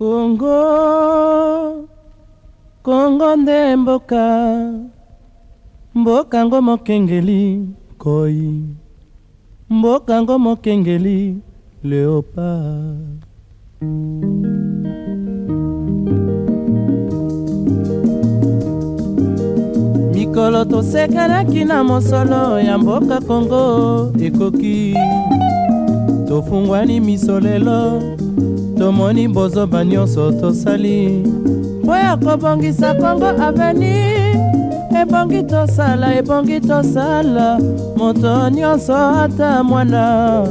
Congo, Congo nde mboka, mboka ngo mokengeli koi, mboka ngo mokengeli léopard. Mikolo tosekanaki na mosolo ya mboka Congo ekoki, tofungwani misolelo, tomoni bozoba nyonso tosali mpo ya kobongisa Congo Avenir. Ebongi tosala moto nyonso ata mwana.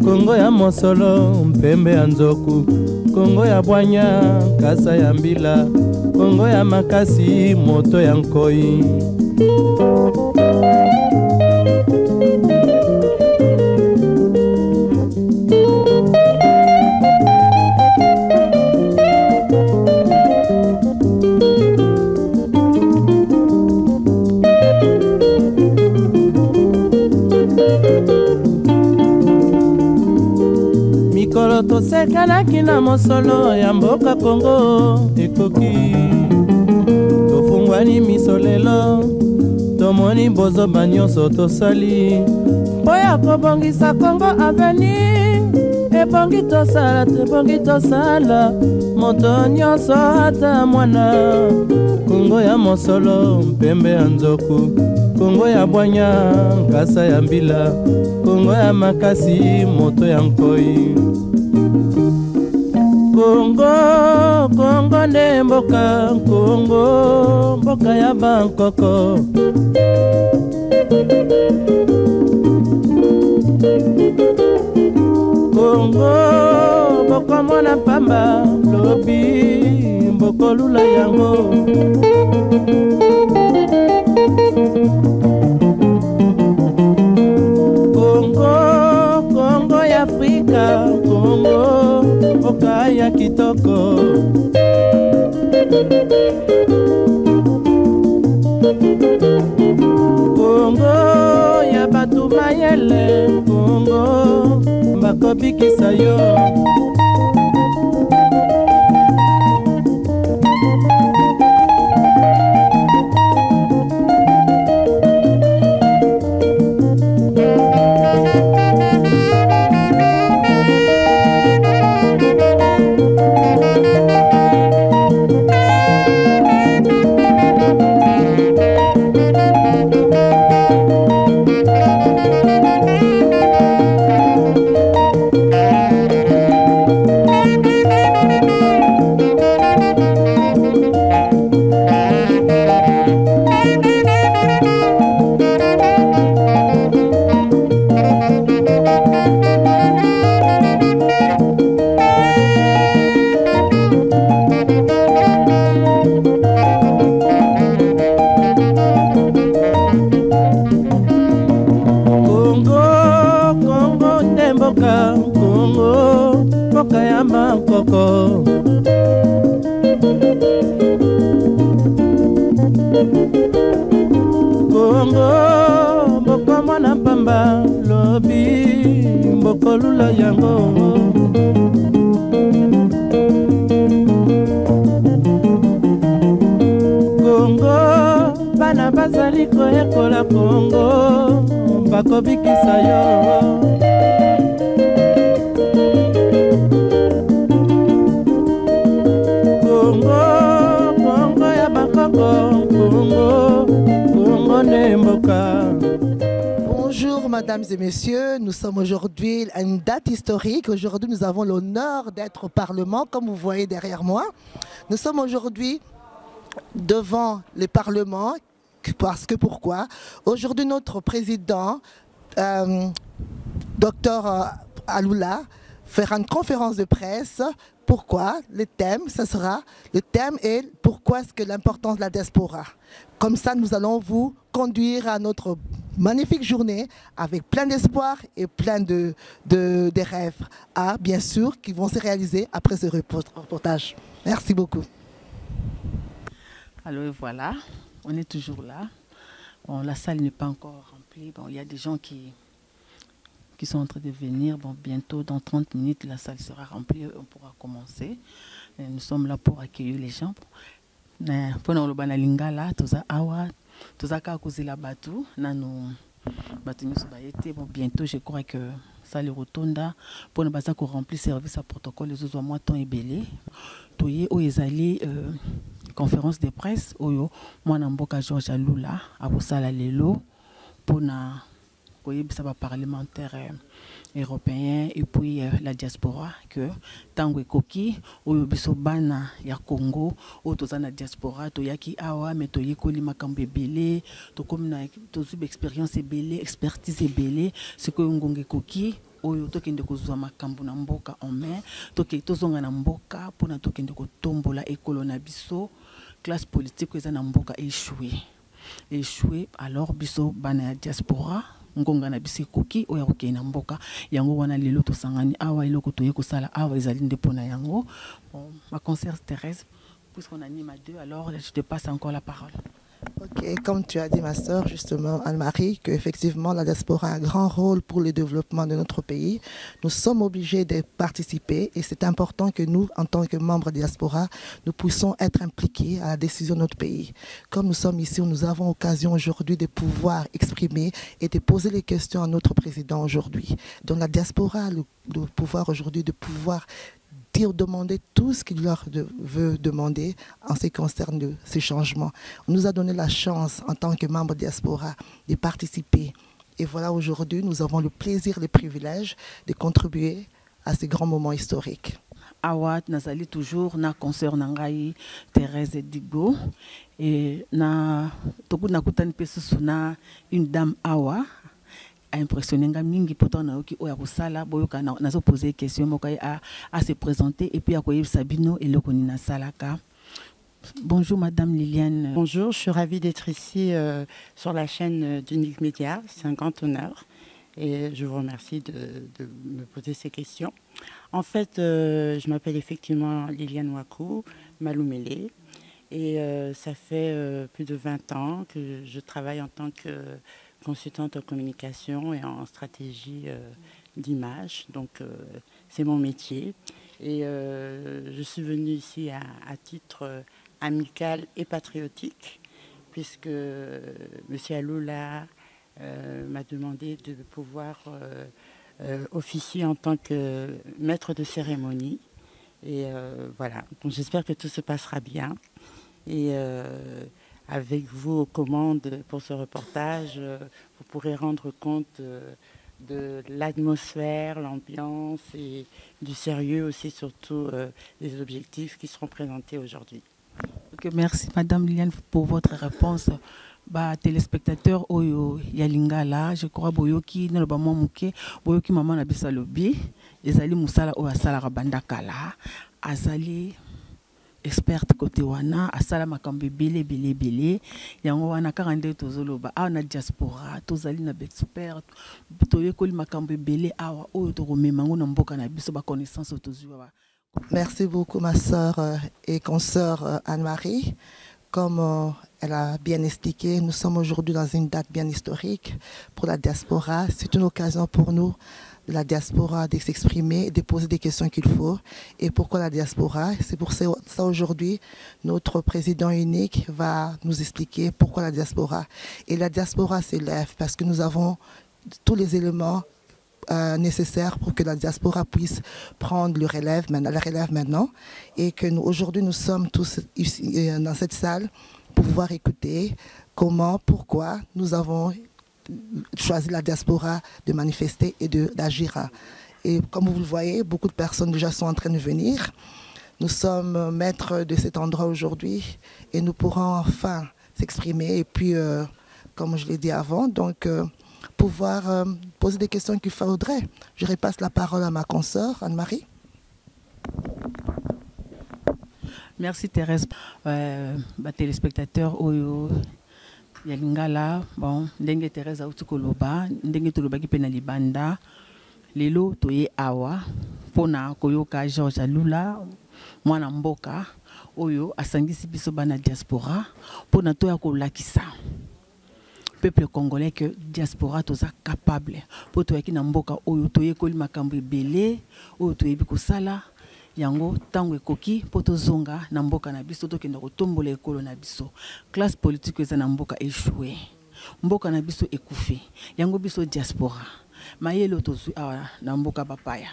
Congo ya mosolo mpembe ya nzoku, Congo ya bwanya kasa ya mbila, Congo ya makasi moto ya nkoi. Mikolo tosekanaki na mosolo ya mboka Congo ekoki, tofungwani misolelo, tomoni bozoba nyonso tosali mpo ya kobongisa Congo Avenir. Ebongi tosala moto nyonso ata mwana. Congo ya mosolo mpembe ya nzoku, Congo ya bwanya nkasa ya mbila, Congo ya makasi moto ya nkoi. Congo nde mboka, Congo mboka ya bankoko. Congo bokomona pamba lobi bokolula yango. Congo ya Afrika, Congo mboka ya kitoko. Congo ya batu mayele, Congo bakobikisa yo. Congo mboka ya bankoko. Congo mboka mwana pamba lobi mbokolula yango. Congo bana bazali koyekola Congo bakobikisa yo. Bonjour mesdames et messieurs, nous sommes aujourd'hui à une date historique. Aujourd'hui nous avons l'honneur d'être au Parlement, comme vous voyez derrière moi. Nous sommes aujourd'hui devant le Parlement, parce que pourquoi? Aujourd'hui notre président, Dr Alula, fera une conférence de presse. Pourquoi? Le thème est pourquoi est-ce que l'importance de la diaspora. Comme ça, nous allons vous conduire à notre magnifique journée avec plein d'espoir et plein de rêves, bien sûr, qui vont se réaliser après ce reportage. Merci beaucoup. Alors voilà, on est toujours là. Bon, la salle n'est pas encore remplie. Bon, il y a des gens qui sont en train de venir. Bon, bientôt, dans 30 minutes, la salle sera remplie et on pourra commencer. Nous sommes là pour accueillir les gens. Pendant le Lingala, toza awa, toza ka kozela batu, nanu batu nyusu bayete. Bon, bientôt, je crois que ça les rotonda pour ne pas ça qu'on remplit service à protocole les autres mois temps et belé. Toye o ezali conférence de presse oyo moi namboka George Alula abosala lelo pour na ça va parlementaire européen et puis la diaspora que tango ekoki oyo biso bana ya Congo o tozana diaspora to yaki awa mais to yekoli makambo ebele to comme na to sub expérience ebele expertise ebele ce que ngonge ekoki oyo tokende kozwa makambo na mboka en main tozonga na mboka pona tokende kotombola ekolo na biso classe politique eza na mboka échoué alors biso bana ya diaspora ngonga na biso koki oya kokei na mboka yango wana lelo tosangani awa iloko toye kosala awa ezali nde pona yango. Bon, ma concert Thérèse, puisqu'on anime à deux, alors je te passe encore la parole. Ok, comme tu as dit ma sœur justement Anne-Marie, qu'effectivement la diaspora a un grand rôle pour le développement de notre pays. Nous sommes obligés de participer et c'est important que nous, en tant que membres de la diaspora, nous puissions être impliqués à la décision de notre pays. Comme nous sommes ici, nous avons l'occasion aujourd'hui de pouvoir exprimer et de poser les questions à notre président aujourd'hui. Donc la diaspora a le pouvoir aujourd'hui de pouvoir demander tout ce qu'il leur veut demander en ce qui concerne ces changements. On nous a donné la chance en tant que membres de diaspora de participer. Et voilà, aujourd'hui, nous avons le plaisir, le privilège de contribuer à ces grands moments historiques. Awa, nazali toujours na concert nangai Thérèse Digo et na toku na kutani pesu na une dame Awa a impressionné mingi pourtant na oki oya kosala boyoka na zo poser question mokai à se présenter et puis à koyeb Sabino et lokoni na salaka. Bonjour Madame Liliane. Bonjour, je suis ravie d'être ici sur la chaîne d'Unique Média, c'est un grand honneur et je vous remercie de me poser ces questions. En fait, je m'appelle effectivement Liliane Wakou Maloumele et ça fait plus de 20 ans que je travaille en tant que consultante en communication et en stratégie d'image. Donc, c'est mon métier. Et je suis venue ici à titre amical et patriotique, puisque M. Alula m'a demandé de pouvoir officier en tant que maître de cérémonie. Et voilà. Donc, j'espère que tout se passera bien. Et avec vous aux commandes pour ce reportage, vous pourrez rendre compte de l'atmosphère, l'ambiance et du sérieux aussi, surtout des objectifs qui seront présentés aujourd'hui. Okay, merci Madame Liliane pour votre réponse. Bah, téléspectateurs oyo Yalingala, je crois boyoki na ba momuke boyoki maman na bisa lobi ezali musala o asala rabanda kala azali experte côté wana asala makambe belé yango wana 42 tozoloba a na diaspora tozali na expert toyekoli makambe belé awa oyo to rememango na mboka na biso ba connaissance tozuwa. Merci beaucoup ma sœur et consoeur Anne-Marie. Comme elle a bien expliqué, nous sommes aujourd'hui dans une date bien historique pour la diaspora. C'est une occasion pour nous, de la diaspora, de s'exprimer, de poser des questions qu'il faut. Et pourquoi la diaspora? C'est pour ça aujourd'hui, notre président unique va nous expliquer pourquoi la diaspora. Et la diaspora s'élève parce que nous avons tous les éléments nécessaires pour que la diaspora puisse prendre la relève maintenant et que aujourd'hui nous sommes tous ici dans cette salle pour pouvoir écouter comment, pourquoi nous avons choisi la diaspora de manifester et d'agir. Et comme vous le voyez, beaucoup de personnes déjà sont en train de venir. Nous sommes maîtres de cet endroit aujourd'hui et nous pourrons enfin s'exprimer et puis, comme je l'ai dit avant, donc pouvoir poser des questions qu'il faudrait. Je repasse la parole à ma consoeur Anne-Marie. Merci Thérèse. Téléspectateurs Oyo Yalingala, bon, ndenge Thérèse a utukoloba, ndenge toloba ki pena libanda, lelo toye awa, pona koyoka George Alula, mwana mboka, Oyo asangisi biso bana diaspora, pona toya kolakisa. Peuple congolais que diaspora toza capable pour toi qui na mboka oyo toye koli makambo belé oyo toyebi kosala yango tango ekoki po tozonga na mboka na biso tokende kotombola ekolo na biso classe politique eza na mboka échoué mboka na biso ekufi yango biso diaspora mayele tozwi awa na mboka bapaya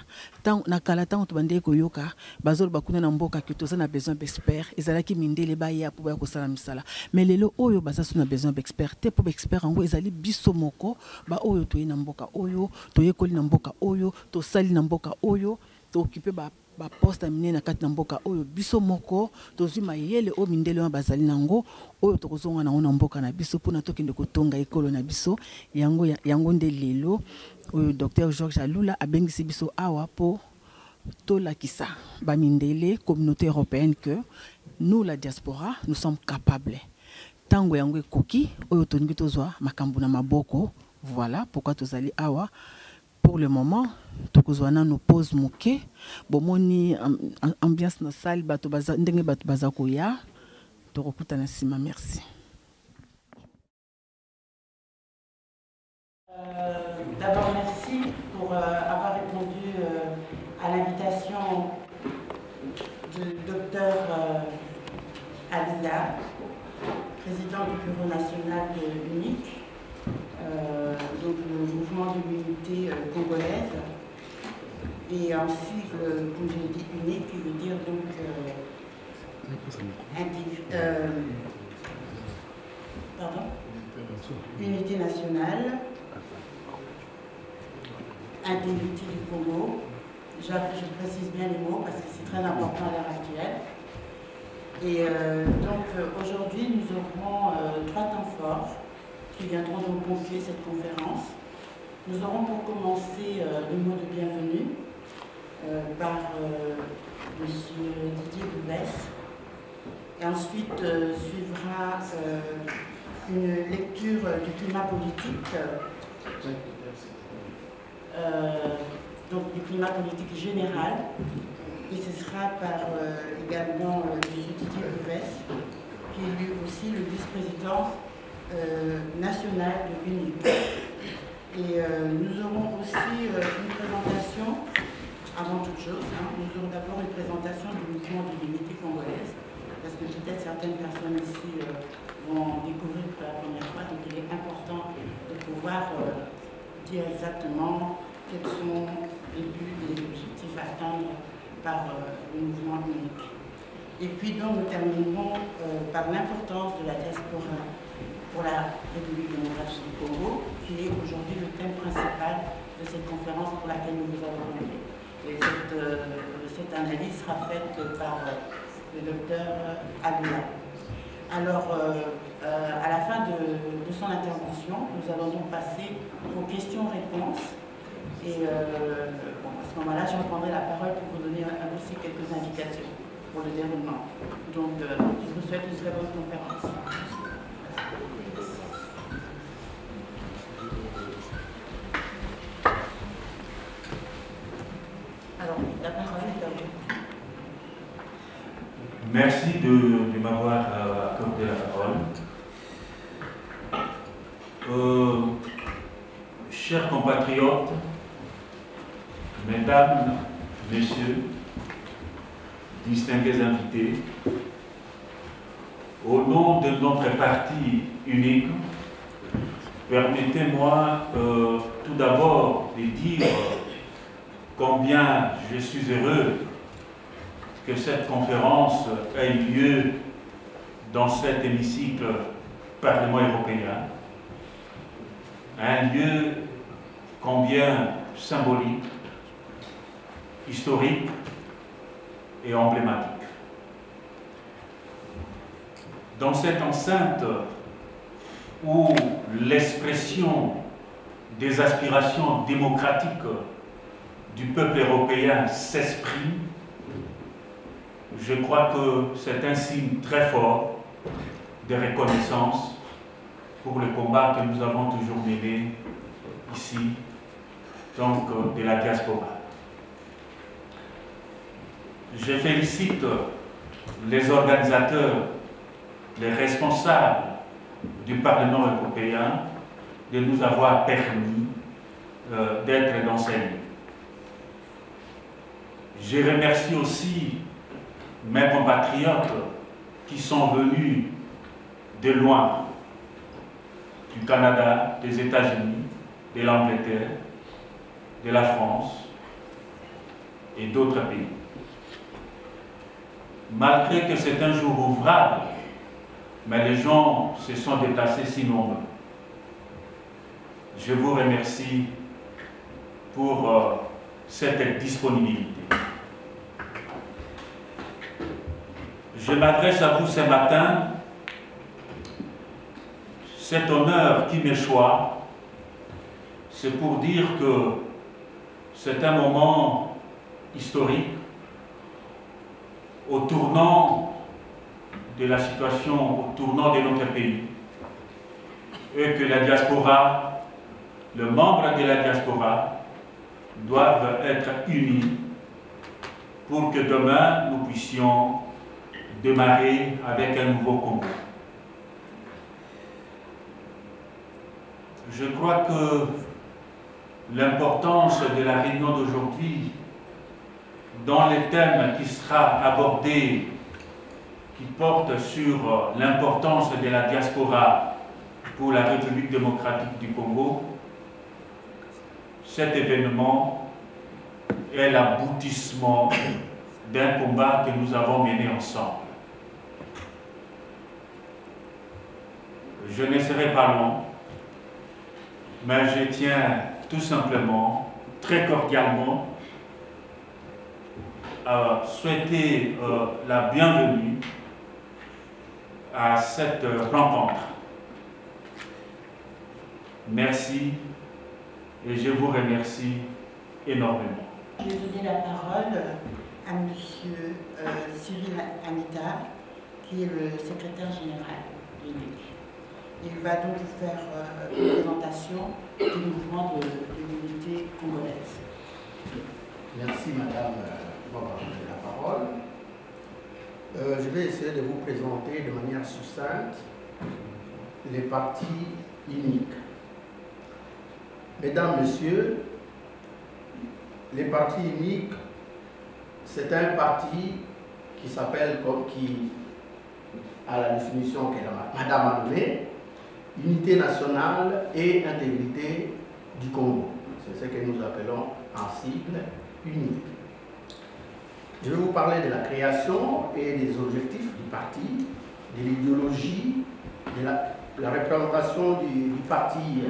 na kala tango tobandeki koyoka bazoloba kuna na mboka ke toza na besoin d'expert ezalaki mindele baya po baya kosala misala mais lelo oyo baza so na besoin d'expert te po baexpert yango ezali biso moko ba oyo toye na mboka oyo toyekoli na mboka oyo tosali na mboka oyo tookipe ba poste amine na kati na mboka oyo biso moko tozwi mayele o mindele wana bazali nango oyo tokozonga nango na mboka na biso mpona tokende kotonga ekolo na biso yango nde lelo oyo Dr Georges Alula abengisi biso awa po tolakisa bamindele communauté européenne que nous la diaspora nous sommes capables tango yango ekoki oyo tolingi tozwa makambo na maboko voilà pourquoi tozali awa. Pour le moment, tokozwana nous pose moké, bomoni ambiance na salle bato baza ndenge bato baza koya, tokokuta na sima merci. D'abord merci pour avoir répondu à l'invitation du docteur Alula, président du Bureau national de l'UNIC. Donc le mouvement de l'unité congolaise et ensuite, comme je l'ai dit, unique, qui veut dire donc unité nationale, intégrité du Congo. Je précise bien les mots parce que c'est très important à l'heure actuelle. Et donc aujourd'hui nous aurons 3 temps forts qui viendront donc conclure cette conférence. Nous aurons pour commencer le mot de bienvenue par M. Didier Bouvesse. Et ensuite suivra une lecture du climat politique, donc du climat politique général. Et ce sera par également M. Didier Bouvesse, qui est lui aussi le vice-président national de l'UNIC. Et nous aurons aussi une présentation, avant toute chose, nous aurons d'abord une présentation du mouvement de l'unité congolaise, parce que peut-être certaines personnes ici vont découvrir pour la première fois, donc il est important de pouvoir dire exactement quels sont les buts et les objectifs à atteindre par le mouvement UNIC. Et puis donc nous terminerons par l'importance de la diaspora pour la République démocratique du Congo, qui est aujourd'hui le thème principal de cette conférence pour laquelle nous vous avons invité. Et cette analyse sera faite par le docteur Alula. Alors, à la fin de son intervention, nous allons donc passer aux questions-réponses. Et à ce moment-là, je reprendrai la parole pour vous donner aussi quelques indications pour le déroulement. Donc, je vous souhaite une très bonne conférence. Alors, la parole est à vous. Merci de m'avoir accordé la parole. Chers compatriotes, mesdames, messieurs, distingués invités, au nom de notre parti unique, permettez-moi tout d'abord de dire combien je suis heureux que cette conférence ait lieu dans cet hémicycle Parlement européen, un lieu combien symbolique, historique et emblématique. Dans cette enceinte où l'expression des aspirations démocratiques du peuple européen s'exprime, je crois que c'est un signe très fort de reconnaissance pour le combat que nous avons toujours mené ici, donc de la diaspora. Je félicite les organisateurs, les responsables du Parlement européen de nous avoir permis d'être dans ces lieux. Je remercie aussi mes compatriotes qui sont venus de loin, du Canada, des États-Unis, de l'Angleterre, de la France et d'autres pays. Malgré que c'est un jour ouvrable, mais les gens se sont déplacés si nombreux. Je vous remercie pour cette disponibilité. Je m'adresse à vous ce matin, cet honneur qui m'échoit, c'est pour dire que c'est un moment historique au tournant de la situation, au tournant de notre pays, et que la diaspora, les membres de la diaspora, doivent être unis pour que demain nous puissions démarrer avec un nouveau Congo. Je crois que l'importance de la réunion d'aujourd'hui, dans les thèmes qui sera abordé, qui porte sur l'importance de la diaspora pour la République démocratique du Congo, cet événement est l'aboutissement d'un combat que nous avons mené ensemble. Je ne serai pas long, mais je tiens tout simplement, très cordialement, à souhaiter la bienvenue à cette rencontre. Merci et je vous remercie énormément. Je vais donner la parole à M. Cyril Anita, qui est le secrétaire général de l'UNIC. Il va donc faire une présentation du mouvement de l'unité congolaise. Merci Madame d'avoir donné la parole. Je vais essayer de vous présenter de manière succincte les partis uniques. Mesdames, Messieurs, les partis uniques, c'est un parti qui s'appelle, qui a la définition que Madame a donnée, Unité nationale et intégrité du Congo. C'est ce que nous appelons en sigle unique. Je vais vous parler de la création et des objectifs du parti, de l'idéologie, de la représentation du parti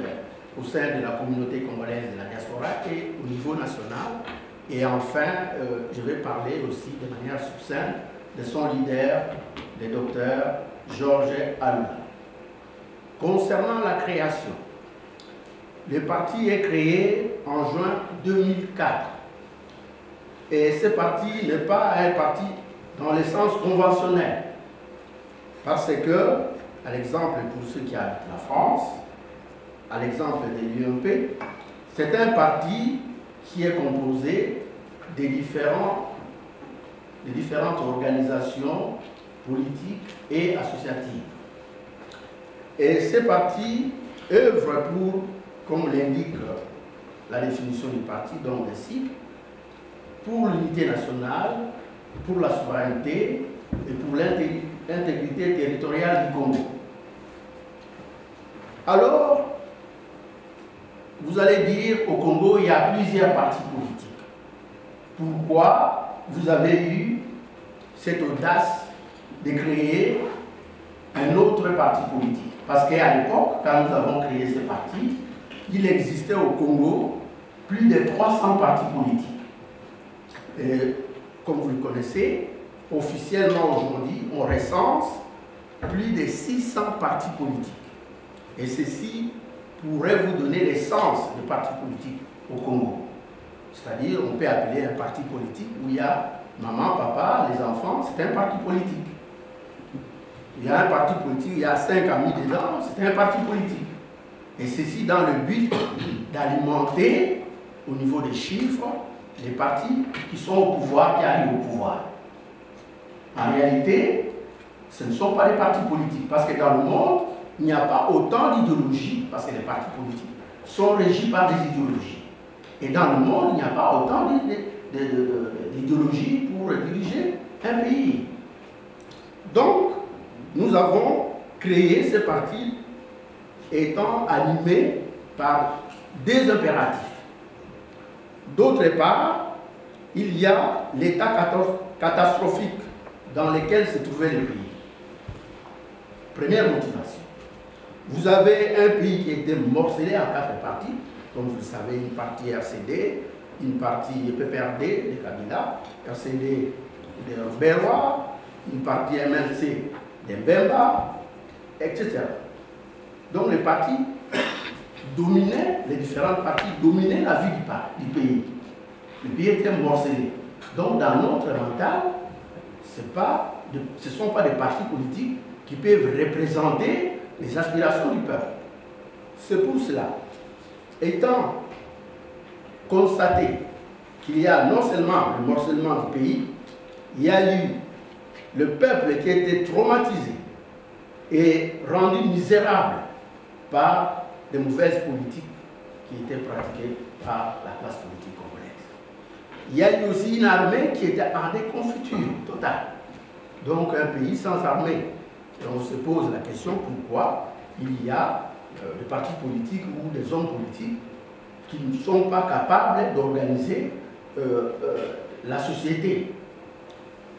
au sein de la communauté congolaise de la diaspora et au niveau national. Et enfin, je vais parler aussi de manière succincte de son leader, le docteur Georges Alula. Concernant la création, le parti est créé en juin 2004. Et ce parti n'est pas un parti dans le sens conventionnel. Parce que, à l'exemple pour ceux qui habitent la France, à l'exemple de l'UMP, c'est un parti qui est composé de différentes organisations politiques et associatives. Et ces partis œuvrent pour, comme l'indique la définition du parti, donc le cible, pour l'unité nationale, pour la souveraineté et pour l'intégrité territoriale du Congo. Alors, vous allez dire, au Congo, il y a plusieurs partis politiques. Pourquoi vous avez eu cette audace de créer un autre parti politique? Parce qu'à l'époque, quand nous avons créé ce parti, il existait au Congo plus de 300 partis politiques. Et, comme vous le connaissez, officiellement aujourd'hui, on recense plus de 600 partis politiques. Et ceci pourrait vous donner l'essence de parti politique au Congo. C'est-à-dire, on peut appeler un parti politique où il y a maman, papa, les enfants, c'est un parti politique. Il y a un parti politique, il y a 5 amis dedans, c'est un parti politique. Et ceci dans le but d'alimenter, au niveau des chiffres, les partis qui sont au pouvoir, qui arrivent au pouvoir. En réalité, ce ne sont pas des partis politiques, parce que dans le monde, il n'y a pas autant d'idéologies, parce que les partis politiques sont régis par des idéologies. Et dans le monde, il n'y a pas autant d'idéologie pour diriger un pays. Donc, nous avons créé ces partis étant animés par des impératifs. D'autre part, il y a l'état catastrophique dans lequel se trouvait le pays. Première motivation. Vous avez un pays qui était morcelé en 4 parties, comme vous le savez, une partie RCD, une partie PPRD de Kabila, RCD de Berwa, une partie MLC de Mbemba, etc. Donc les partis dominaient, les différentes parties dominaient la vie du pays. Le pays était morcelé. Donc dans notre mental, ce ne sont pas des partis politiques qui peuvent représenter les aspirations du peuple. C'est pour cela, étant constaté qu'il y a non seulement le morcellement du pays, il y a eu le peuple qui a été traumatisé et rendu misérable par des mauvaises politiques qui étaient pratiquées par la classe politique congolaise. Il y a eu aussi une armée qui était en déconfiture totale. Donc un pays sans armée. Et on se pose la question pourquoi il y a des partis politiques ou des hommes politiques qui ne sont pas capables d'organiser la société.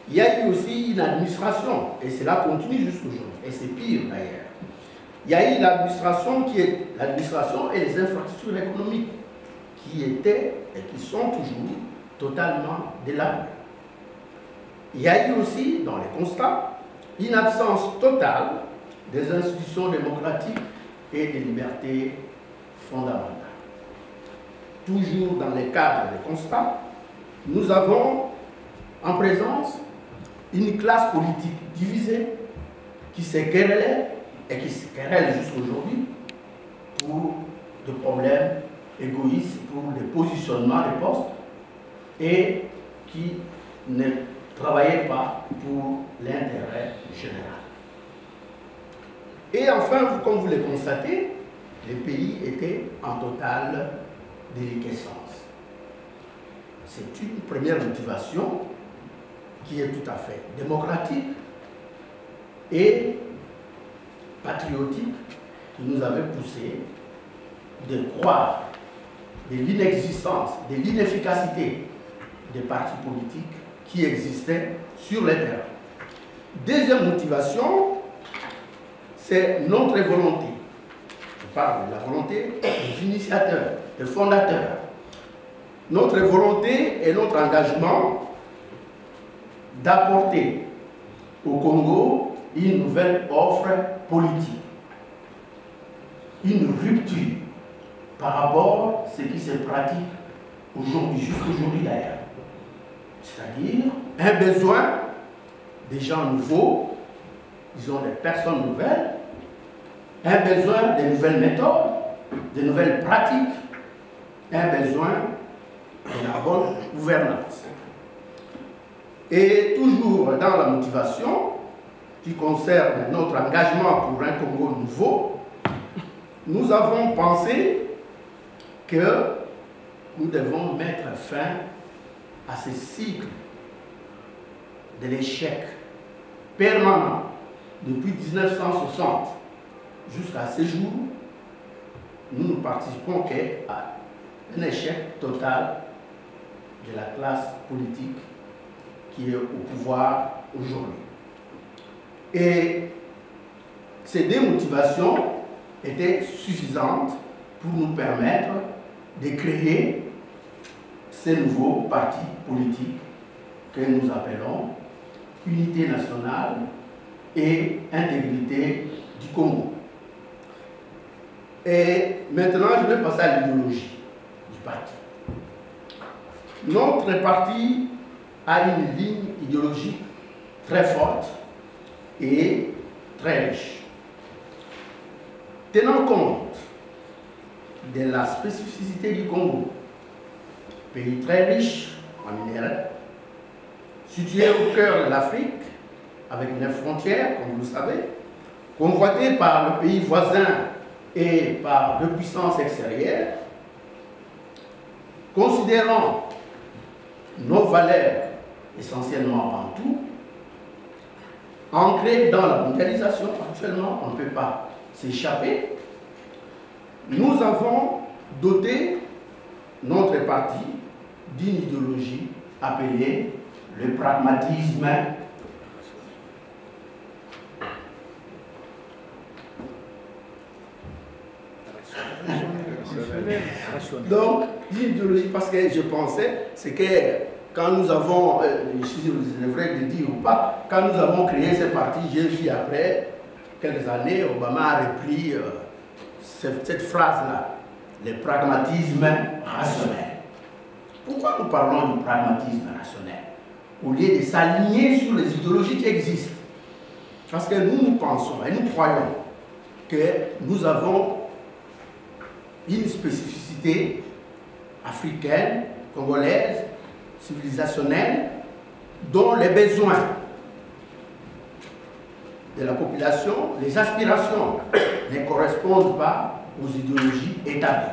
Il y a eu aussi une administration, et cela continue jusqu'aujourd'hui, et c'est pire d'ailleurs. Il y a eu l'administration et les infrastructures économiques qui étaient et qui sont toujours totalement délabrées. Il y a eu aussi, dans les constats, une absence totale des institutions démocratiques et des libertés fondamentales. Toujours dans les cadres des constats, nous avons en présence une classe politique divisée qui s'est querellée et qui se querelle jusqu'aujourd'hui pour des problèmes égoïstes, pour des positionnements de postes et qui ne travaillaient pas pour l'intérêt général. Et enfin, comme vous le constatez, le pays était en totale déliquescence. C'est une première motivation qui est tout à fait démocratique et patriotique qui nous avait poussé de croire de l'inexistence, de l'inefficacité des partis politiques qui existaient sur les terrains. Deuxième motivation, c'est notre volonté. Je parle de la volonté des initiateurs, des fondateurs. Notre volonté et notre engagement d'apporter au Congo une nouvelle offre politique, une rupture par rapport à ce qui se pratique aujourd'hui, jusqu'aujourd'hui d'ailleurs. C'est-à-dire un besoin des gens nouveaux, disons des personnes nouvelles, un besoin de nouvelles méthodes, de nouvelles pratiques, un besoin de la bonne gouvernance. Et toujours dans la motivation qui concerne notre engagement pour un Congo nouveau, nous avons pensé que nous devons mettre fin à ce cycle de l'échec permanent depuis 1960 jusqu'à ce jour. Nous ne participons qu'à un échec total de la classe politique qui est au pouvoir aujourd'hui. Et ces deux motivations étaient suffisantes pour nous permettre de créer ces nouveaux partis politiques que nous appelons Unité nationale et intégrité du Congo. Et maintenant, je vais passer à l'idéologie du parti. Notre parti a une ligne idéologique très forte et très riche. Tenant compte de la spécificité du Congo, pays très riche en minerais, situé au cœur de l'Afrique, avec 9 frontières, comme vous le savez, convoité par le pays voisin et par 2 puissances extérieures, considérant nos valeurs, essentiellement bantoues, ancrées dans la mondialisation. Actuellement, on ne peut pas s'échapper. Nous avons doté notre parti d'une idéologie appelée le pragmatisme. Donc, l'idéologie, parce que je pensais, c'est que quand nous avons, c'est vrai de dire ou pas, quand nous avons créé ce parti, j'ai vu après quelques années, Obama a repris cette phrase-là, le pragmatisme rationnel. Pourquoi nous parlons du pragmatisme rationnel au lieu de s'aligner sur les idéologies qui existent? Parce que nous pensons et nous croyons que nous avons une spécificité africaine, congolaise, civilisationnelle, dont les besoins de la population, les aspirations ne correspondent pas aux idéologies établies.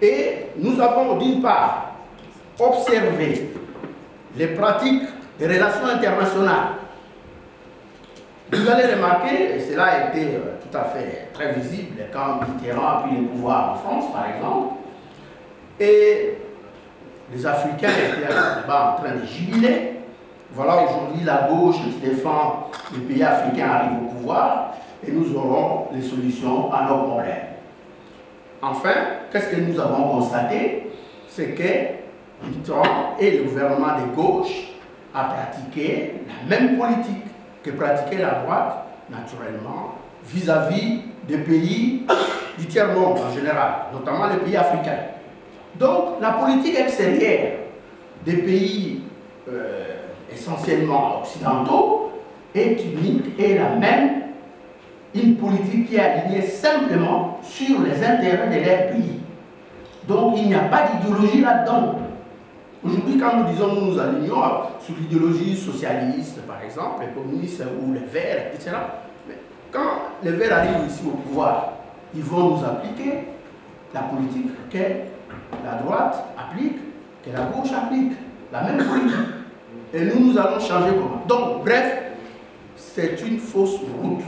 Et nous avons d'une part observé les pratiques des relations internationales. Vous allez remarquer, et cela a été tout à fait très visible quand Mitterrand a pris le pouvoir en France, par exemple, et les Africains étaient là-bas en train de jubiler. Voilà aujourd'hui la gauche qui défend les pays africains arrive au pouvoir et nous aurons les solutions à nos problèmes. Enfin, qu'est-ce que nous avons constaté? C'est que Mitterrand et le gouvernement de gauche a pratiqué la même politique que pratiquait la droite, naturellement, vis-à-vis des pays du tiers-monde en général, notamment les pays africains. Donc, la politique extérieure des pays essentiellement occidentaux est unique et la même, une politique qui est alignée simplement sur les intérêts de leur pays. Donc, il n'y a pas d'idéologie là-dedans. Aujourd'hui, quand nous disons nous nous alignons sur l'idéologie socialiste, par exemple, les communistes ou les Verts, etc., mais quand les Verts arrivent ici au pouvoir, ils vont nous appliquer la politique que la droite applique, que la gauche applique, la même politique. Et nous, nous allons changer comment? Donc, bref, c'est une fausse route.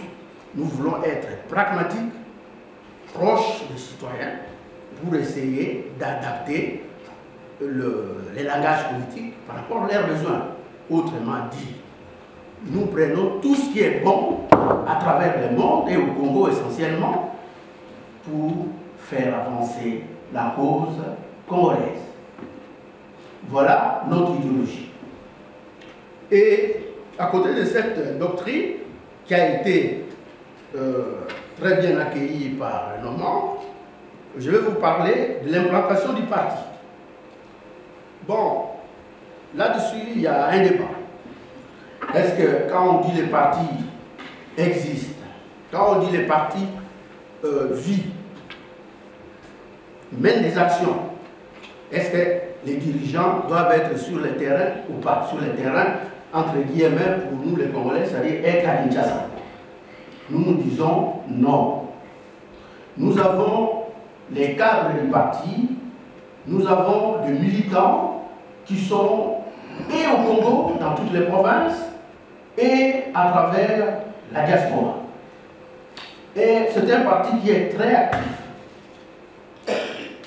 Nous voulons être pragmatiques, proches des citoyens, pour essayer d'adapter les langages politiques par rapport à leurs besoins. Autrement dit, nous prenons tout ce qui est bon à travers le monde et au Congo essentiellement pour faire avancer la cause congolaise. Voilà notre idéologie. Et à côté de cette doctrine qui a été très bien accueillie par nos membres, je vais vous parler de l'implantation du parti. Bon, là-dessus, il y a un débat. Est-ce que quand on dit les partis existent, quand on dit les partis vivent, mènent des actions, est-ce que les dirigeants doivent être sur le terrain ou pas? Sur le terrain, entre guillemets, pour nous les Congolais, c'est-à-dire être à Kinshasa. Nous disons non. Nous avons les cadres du parti, nous avons des militants qui sont et au Congo, dans toutes les provinces, et à travers la diaspora. Et c'est un parti qui est très actif.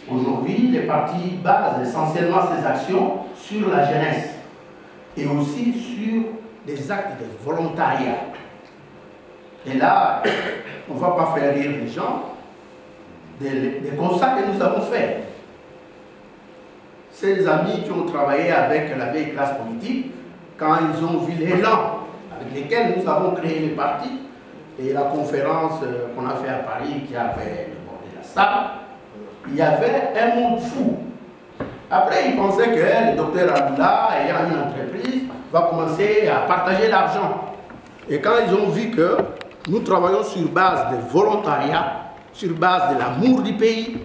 Aujourd'hui, les partis basent essentiellement ses actions sur la jeunesse et aussi sur des actes de volontariat. Et là, on ne va pas faire rire les gens des constats que nous avons faits. Ces amis qui ont travaillé avec la vieille classe politique, quand ils ont vu l'élan avec lesquels nous avons créé les partis, et la conférence qu'on a fait à Paris qui avait débordé la salle, il y avait un monde fou. Après, ils pensaient que le docteur Abdullah, ayant une entreprise, va commencer à partager l'argent. Et quand ils ont vu que nous travaillons sur base de volontariat, sur base de l'amour du pays,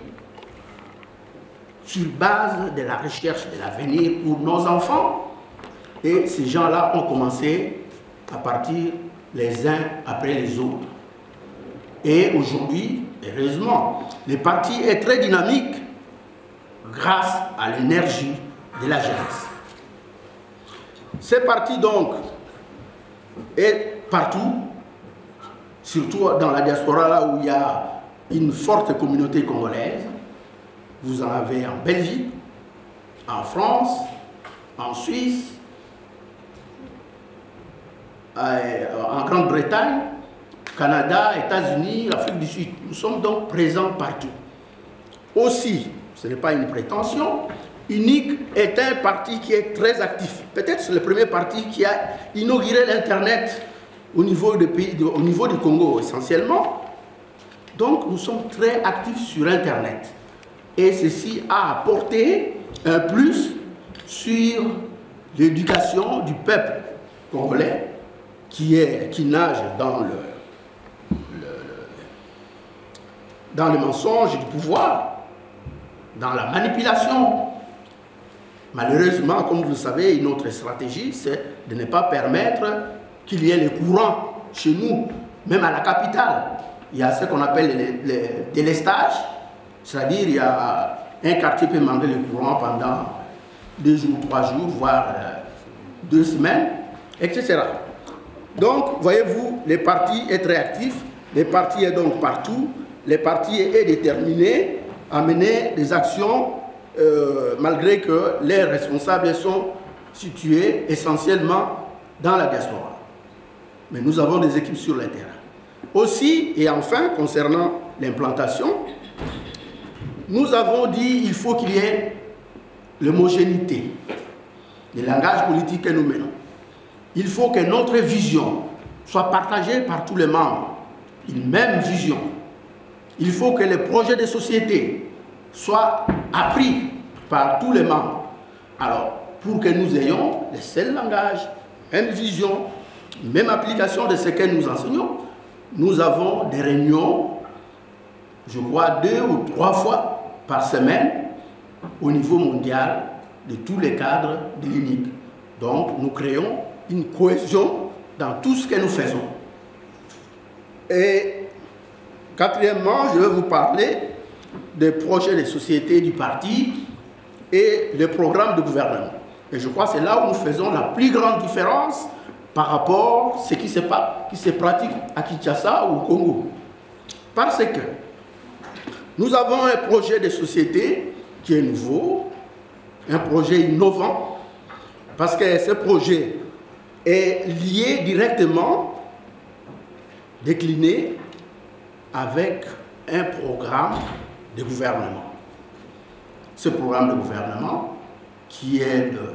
sur base de la recherche de l'avenir pour nos enfants, et ces gens-là ont commencé à partir les uns après les autres. Et aujourd'hui, heureusement, le parti est très dynamique grâce à l'énergie de la jeunesse. Ce parti donc est partout, surtout dans la diaspora là où il y a une forte communauté congolaise. Vous en avez en Belgique, en France, en Suisse, en Grande-Bretagne, Canada, États-Unis, Afrique du Sud. Nous sommes donc présents partout. Aussi, ce n'est pas une prétention, UNIC est un parti qui est très actif. Peut-être c'est le premier parti qui a inauguré l'Internet au niveau du Congo essentiellement. Donc nous sommes très actifs sur Internet. Et ceci a apporté un plus sur l'éducation du peuple congolais qui nage dans le mensonge du pouvoir, dans la manipulation. Malheureusement, comme vous le savez, une autre stratégie, c'est de ne pas permettre qu'il y ait les courants chez nous, même à la capitale. Il y a ce qu'on appelle les délestages, c'est-à-dire il y a un quartier qui peut demander le courant pendant 2 jours, 3 jours, voire 2 semaines, etc. Donc, voyez-vous, le parti est très actif, le parti est donc partout, le parti est déterminé à mener des actions malgré que les responsables sont situés essentiellement dans la diaspora. Mais nous avons des équipes sur le terrain. Aussi, et enfin, concernant l'implantation, nous avons dit qu'il faut qu'il y ait l'homogénéité, le langage politique que nous menons. Il faut que notre vision soit partagée par tous les membres, une même vision. Il faut que les projets de société soient appris par tous les membres. Alors, pour que nous ayons le seul langage, même vision, même application de ce que nous enseignons, nous avons des réunions, je crois 2 ou 3 fois par semaine au niveau mondial de tous les cadres de l'UNIC. Donc, nous créons une cohésion dans tout ce que nous faisons. Et quatrièmement, je vais vous parler des projets de société du parti et le programme de gouvernement. Et je crois que c'est là où nous faisons la plus grande différence par rapport à ce qui se pratique à Kinshasa ou au Congo. Parce que nous avons un projet de société qui est nouveau, un projet innovant, parce que ce projet est lié directement, décliné avec un programme de gouvernement. Ce programme de gouvernement, qui est de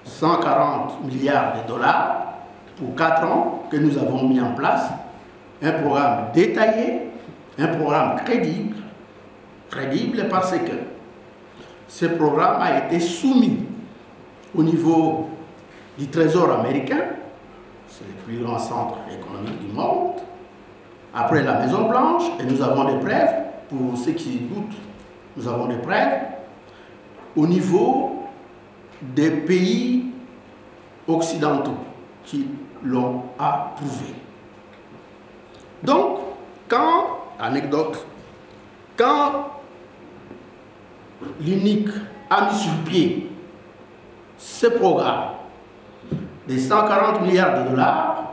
140 milliards de dollars pour 4 ans que nous avons mis en place, un programme détaillé, un programme crédible parce que ce programme a été soumis au niveau du Trésor américain, c'est le plus grand centre économique du monde, après la Maison Blanche, et nous avons des preuves, pour ceux qui doutent, nous avons des preuves, au niveau des pays occidentaux qui l'ont approuvé. Donc, anecdote, quand l'UNIC a mis sur pied ce programme de 140 milliards de dollars,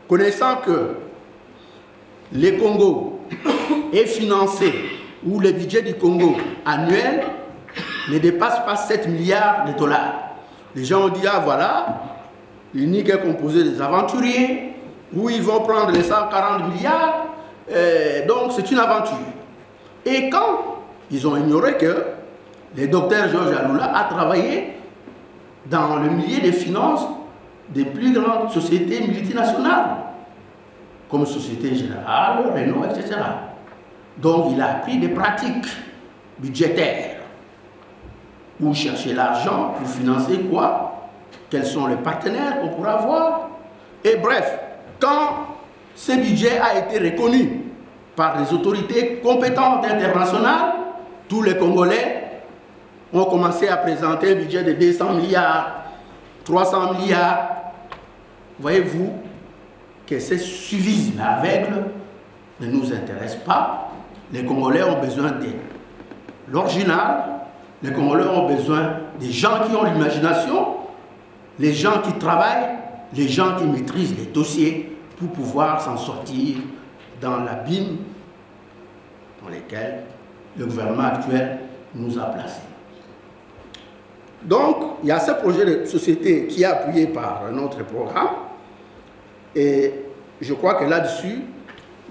connaissant que le Congo est financé, ou le budget du Congo annuel ne dépasse pas 7 milliards de dollars. Les gens ont dit, ah voilà, l'UNIC est composé des aventuriers, où ils vont prendre les 140 milliards, donc c'est une aventure. Et quand ils ont ignoré que le docteur Georges Aloula a travaillé dans le milieu des finances des plus grandes sociétés multinationales, comme Société Générale, Renault, etc. Donc il a appris des pratiques budgétaires, où chercher l'argent pour financer quoi, quels sont les partenaires qu'on pourra avoir. Et bref, quand ce budget a été reconnu par les autorités compétentes internationales, tous les Congolais ont commencé à présenter un budget de 200 milliards, 300 milliards. Voyez-vous que ce suivisme aveugle ne nous intéresse pas. Les Congolais ont besoin de l'original, Les Congolais ont besoin des gens qui ont l'imagination, les gens qui travaillent, les gens qui maîtrisent les dossiers pour pouvoir s'en sortir dans l'abîme dans lequel le gouvernement actuel nous a placés. Donc, il y a ce projet de société qui est appuyé par notre programme et je crois que là-dessus,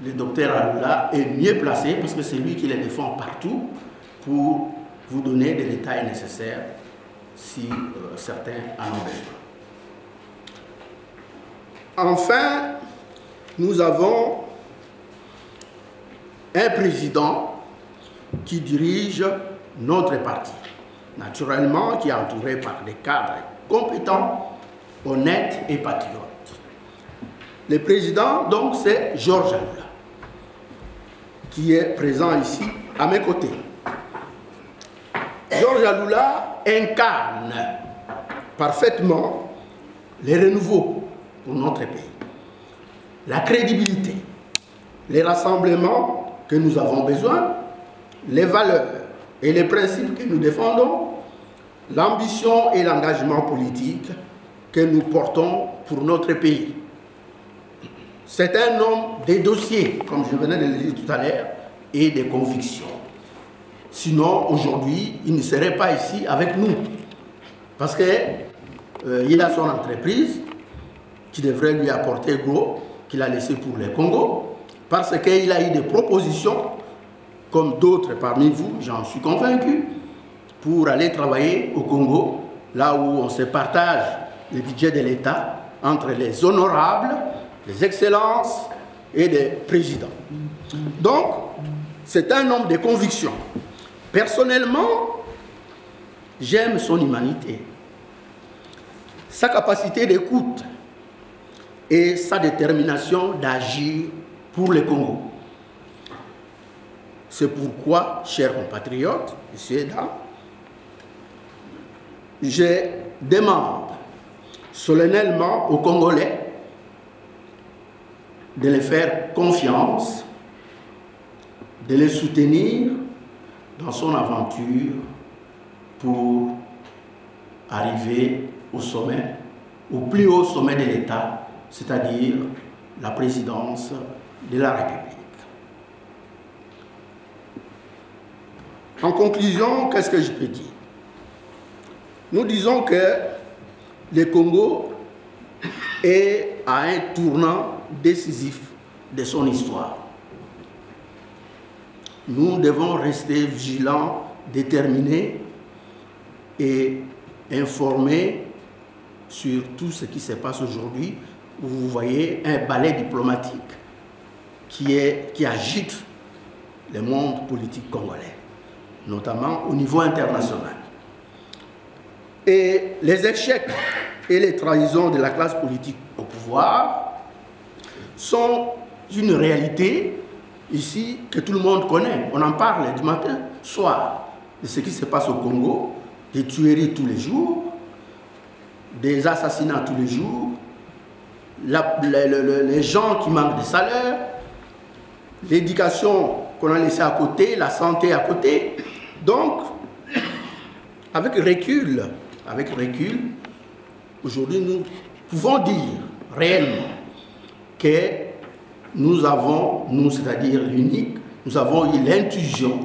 le docteur Alula est mieux placé parce que c'est lui qui les défend partout pour vous donner des détails nécessaires si certains en ont besoin. Enfin, nous avons un président qui dirige notre parti, naturellement qui est entouré par des cadres compétents, honnêtes et patriotes. Le président, donc, c'est Georges Alula, qui est présent ici à mes côtés. Georges Alula incarne parfaitement les renouveaux pour notre pays, la crédibilité, les rassemblements que nous avons besoin, les valeurs et les principes que nous défendons, l'ambition et l'engagement politique que nous portons pour notre pays. C'est un homme des dossiers, comme je venais de le dire tout à l'heure, et des convictions. Sinon, aujourd'hui, il ne serait pas ici avec nous. Parce qu'il a son entreprise qui devrait lui apporter gros, qu'il a laissé pour les Congo, parce qu'il a eu des propositions, comme d'autres parmi vous, j'en suis convaincu, pour aller travailler au Congo, là où on se partage le budget de l'État entre les honorables, les excellences et les présidents. Donc, c'est un homme de conviction. Personnellement, j'aime son humanité, sa capacité d'écoute et sa détermination d'agir pour le Congo. C'est pourquoi, chers compatriotes, ici et là, je demande solennellement aux Congolais de les faire confiance, de les soutenir dans son aventure pour arriver au sommet, au plus haut sommet de l'État, c'est-à-dire la présidence de la République. En conclusion, qu'est-ce que je peux dire? Nous disons que le Congo est à un tournant décisif de son histoire. Nous devons rester vigilants, déterminés et informés sur tout ce qui se passe aujourd'hui. Vous voyez un ballet diplomatique qui agite le monde politique congolais, notamment au niveau international. Et les échecs et les trahisons de la classe politique au pouvoir sont une réalité ici que tout le monde connaît. On en parle du matin, soir, de ce qui se passe au Congo, des tueries tous les jours, des assassinats tous les jours, les gens qui manquent de salaire, l'éducation qu'on a laissée à côté, la santé à côté. Donc, avec recul, aujourd'hui nous pouvons dire réellement que nous avons, c'est-à-dire l'unique, nous avons eu l'intuition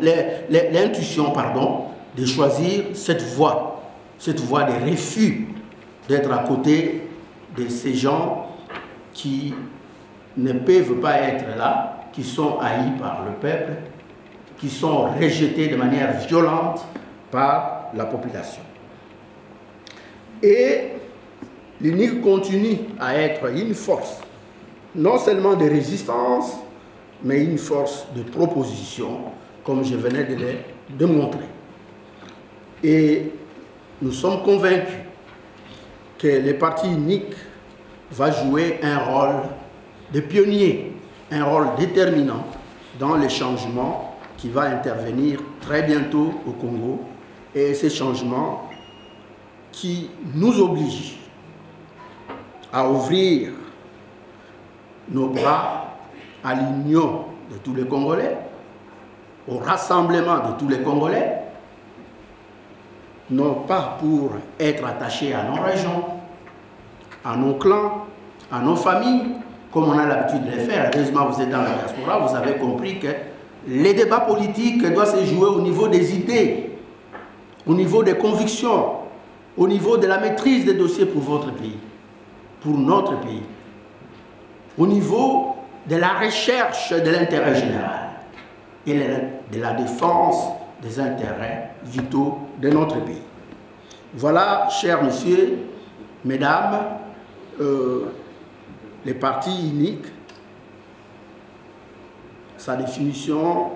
de choisir cette voie de refus d'être à côté de ces gens qui ne peuvent pas être là, qui sont haïs par le peuple, qui sont rejetés de manière violente par la population. Et l'UNIC continue à être une force, non seulement de résistance, mais une force de proposition, comme je venais de le démontrer. Et nous sommes convaincus que le parti unique va jouer un rôle de pionnier, un rôle déterminant dans les changements qui va intervenir très bientôt au Congo, et ces changements qui nous obligent à ouvrir nos bras à l'union de tous les Congolais, au rassemblement de tous les Congolais, non pas pour être attachés à nos régions, à nos clans, à nos familles, comme on a l'habitude de les faire. Heureusement, vous êtes dans la diaspora, vous avez compris que les débats politiques doivent se jouer au niveau des idées, au niveau des convictions, au niveau de la maîtrise des dossiers pour votre pays, pour notre pays, au niveau de la recherche de l'intérêt général et de la défense des intérêts vitaux de notre pays. Voilà, chers messieurs, mesdames, les partis uniques, sa définition,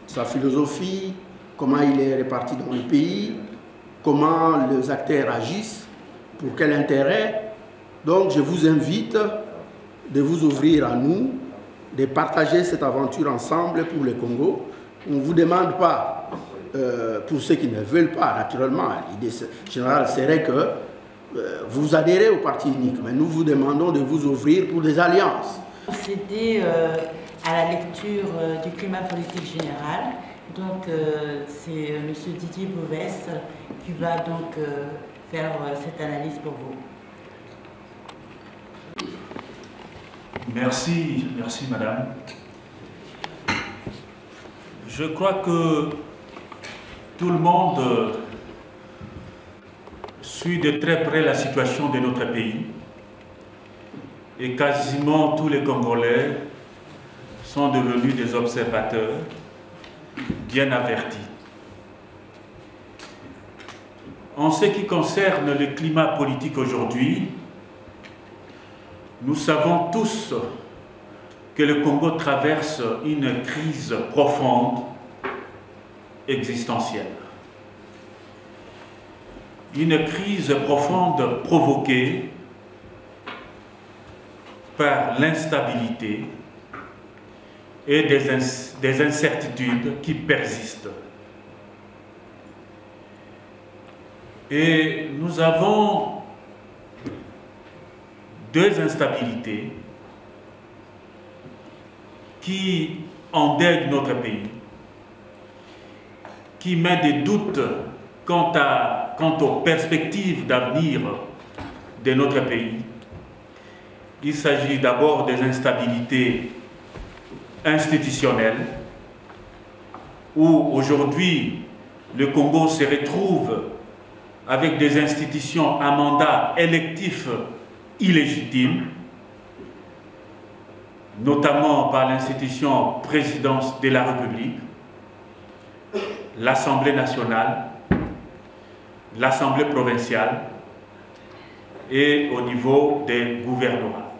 sa philosophie, comment il est réparti dans le pays, comment les acteurs agissent, pour quel intérêt. Donc je vous invite de vous ouvrir à nous, de partager cette aventure ensemble pour le Congo. On ne vous demande pas, pour ceux qui ne veulent pas, naturellement, l'idée générale serait que vous adhérez au parti unique, mais nous vous demandons de vous ouvrir pour des alliances. Procéder à la lecture du climat politique général. Donc c'est M. Didier Bouvesse qui va donc faire cette analyse pour vous. Merci, merci madame. Je crois que tout le monde suit de très près la situation de notre pays et quasiment tous les Congolais sont devenus des observateurs bien avertis. En ce qui concerne le climat politique aujourd'hui, nous savons tous que le Congo traverse une crise profonde, existentielle. Une crise profonde provoquée par l'instabilité et des incertitudes qui persistent. Et nous avons deux instabilités qui endeuillent notre pays, qui mettent des doutes quant aux perspectives d'avenir de notre pays. Il s'agit d'abord des instabilités institutionnelles, où aujourd'hui le Congo se retrouve avec des institutions à mandat électif illégitime, notamment par l'institution présidence de la République, l'Assemblée nationale, l'Assemblée provinciale et au niveau des gouvernements.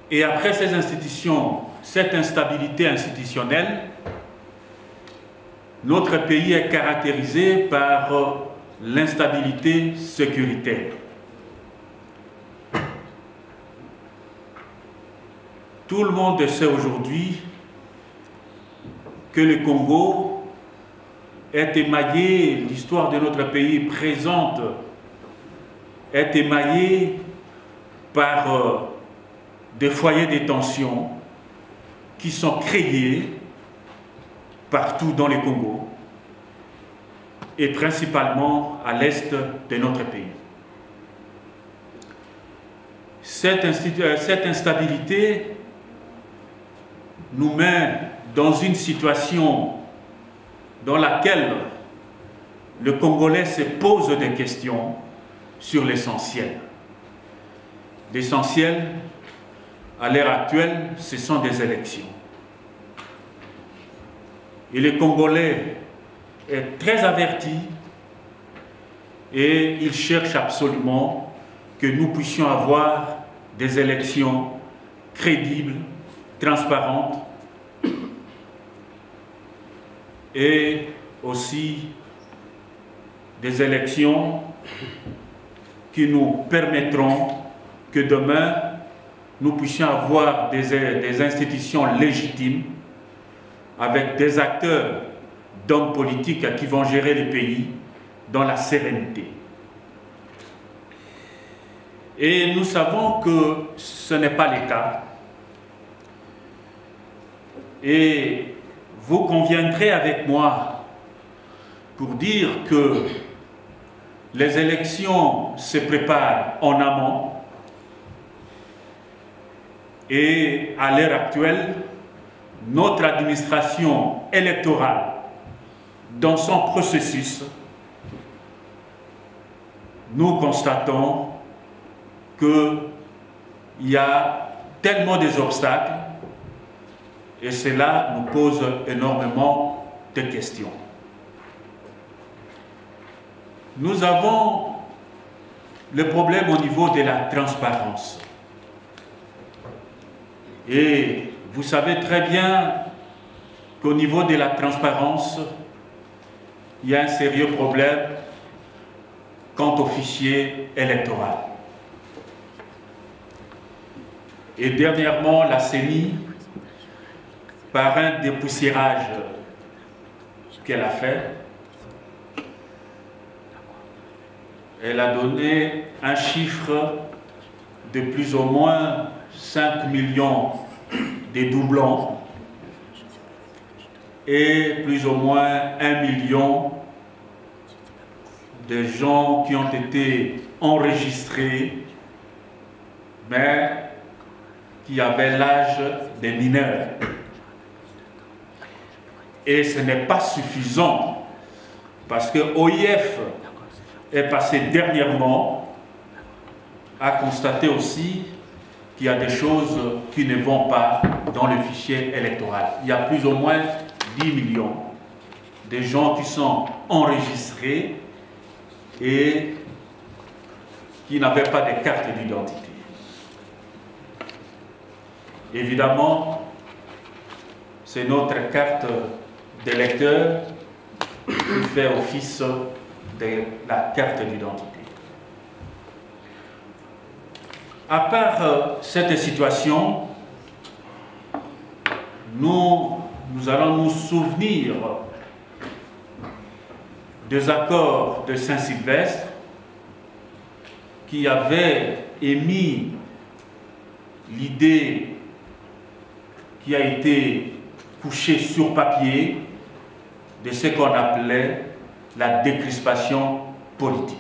Et après ces institutions, cette instabilité institutionnelle, notre pays est caractérisé par l'instabilité sécuritaire. Tout le monde sait aujourd'hui que le Congo est émaillé, l'histoire de notre pays présente, est émaillée par des foyers de tension qui sont créés partout dans le Congo et principalement à l'est de notre pays. Cette instabilité nous met dans une situation dans laquelle le Congolais se pose des questions sur l'essentiel. L'essentiel, à l'heure actuelle, ce sont des élections. Et le Congolais est très averti et il cherche absolument que nous puissions avoir des élections crédibles, transparentes et aussi des élections qui nous permettront que demain nous puissions avoir des institutions légitimes avec des acteurs, d'hommes politiques qui vont gérer le pays dans la sérénité. Et nous savons que ce n'est pas le cas. Et vous conviendrez avec moi pour dire que les élections se préparent en amont et à l'heure actuelle, notre administration électorale, dans son processus, nous constatons qu'il y a tellement des obstacles et cela nous pose énormément de questions. Nous avons le problème au niveau de la transparence. Et vous savez très bien qu'au niveau de la transparence, il y a un sérieux problème quant au fichier électoral. Et dernièrement, la CENI, par un dépoussiérage qu'elle a fait, elle a donné un chiffre de plus ou moins 5 millions de doublons et plus ou moins 1 million de gens qui ont été enregistrés, mais qui avaient l'âge des mineurs. Et ce n'est pas suffisant, parce que OIF est passé dernièrement à constater aussi qu'il y a des choses qui ne vont pas dans le fichier électoral. Il y a plus ou moins 10 millions de gens qui sont enregistrés et qui n'avaient pas de carte d'identité. Évidemment, c'est notre carte d'électeur qui fait office de la carte d'identité. À part cette situation, nous allons nous souvenir des accords de Saint-Sylvestre qui avaient émis l'idée qui a été couchée sur papier de ce qu'on appelait la décrispation politique.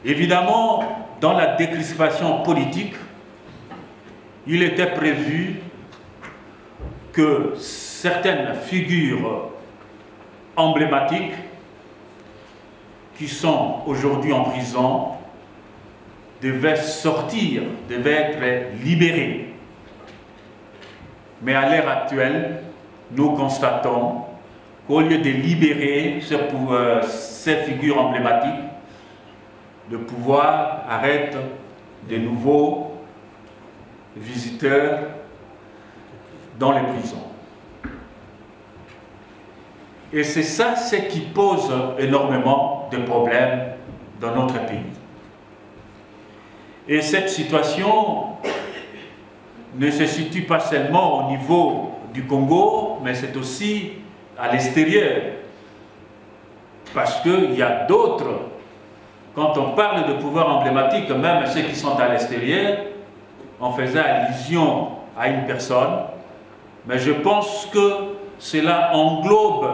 Évidemment, dans la décrispation politique, il était prévu que certaines figures emblématiques qui sont aujourd'hui en prison devaient sortir, devaient être libérées. Mais à l'heure actuelle, nous constatons qu'au lieu de libérer ces figures emblématiques, le pouvoir arrête de nouveaux visiteurs dans les prisons. Et c'est ça ce qui pose énormément de problèmes dans notre pays. Et cette situation ne se situe pas seulement au niveau du Congo, mais c'est aussi à l'extérieur. Parce qu'il y a d'autres, quand on parle de pouvoir emblématique, même ceux qui sont à l'extérieur, on faisait allusion à une personne, mais je pense que cela englobe